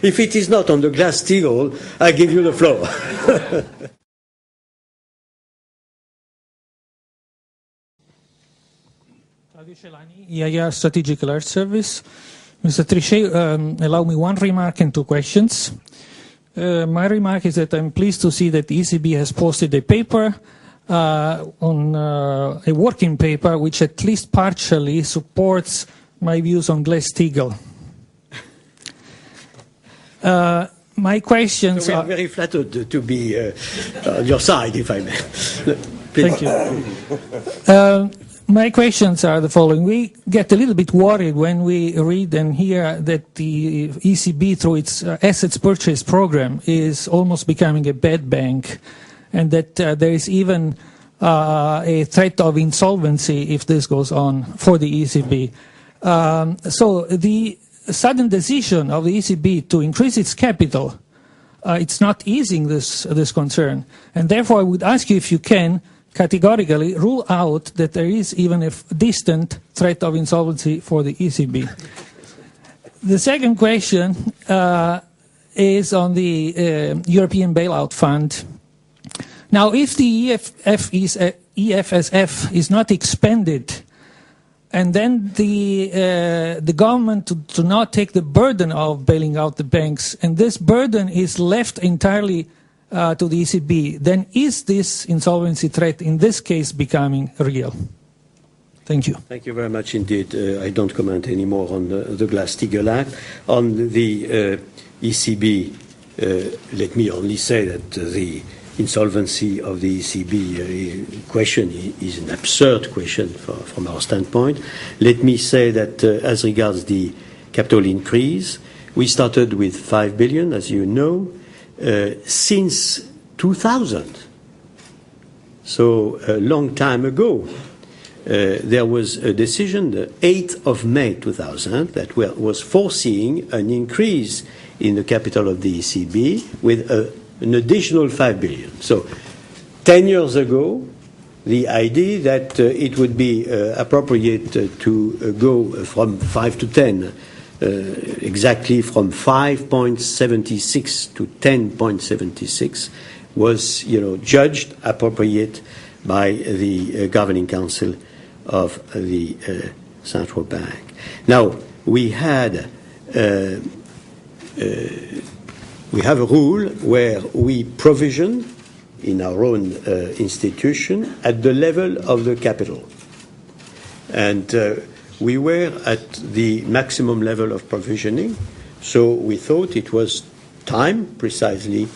If it is not on the Glass-Steagall, I give you the floor. Trichet-Celani, EIR Strategic Alert Service. Mr. Trichet, allow me one remark and two questions. My remark is that I'm pleased to see that the ECB has posted a paper on a working paper which at least partially supports my views on Glass-Steagall. My questions are very flattered to be on your side, if I may. Thank you. My questions are the following. We get a little bit worried when we read and hear that the ECB, through its assets purchase program, is almost becoming a bad bank, and that there is even a threat of insolvency if this goes on for the ECB. So the sudden decision of the ECB to increase its capital, it's not easing this concern. And therefore, I would ask you if you can categorically rule out that there is even a distant threat of insolvency for the ECB. The second question is on the European Bailout Fund. Now, if the EFSF is not expanded, and then the government do not take the burden of bailing out the banks, and this burden is left entirely to the ECB, then is this insolvency threat in this case becoming real? Thank you. Thank you very much indeed. I don't comment anymore on the Glass-Steagall Act. On the ECB, let me only say that the insolvency of the ECB question is an absurd question from our standpoint. Let me say that as regards the capital increase, we started with 5 billion, as you know, since 2000. So a long time ago, there was a decision, the 8th of May 2000, that was foreseeing an increase in the capital of the ECB with an additional 5 billion. So 10 years ago, the idea that it would be appropriate to go from 5 to 10, exactly from 5.76 to 10.76 was, judged appropriate by the Governing Council of the Central Bank. Now, we have a rule where we provision in our own institution at the level of the capital. And we were at the maximum level of provisioning, so we thought it was time precisely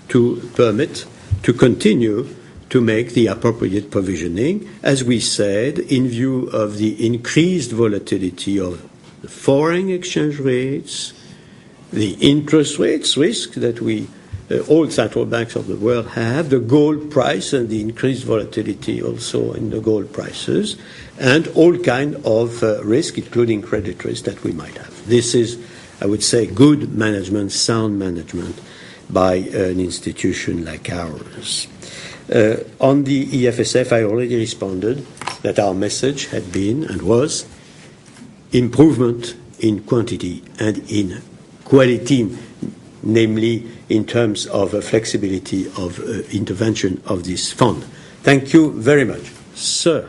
to permit, to continue to make the appropriate provisioning, as we said, in view of the increased volatility of the foreign exchange rates, the interest rates risk that all central banks of the world have, the gold price and the increased volatility also in the gold prices, and all kind of risk, including credit risk, that we might have. This is, I would say, good management, sound management by an institution like ours. On the EFSF, I already responded that our message had been and was improvement in quantity and in quality, namely in terms of flexibility of intervention of this fund. Thank you very much. Sir.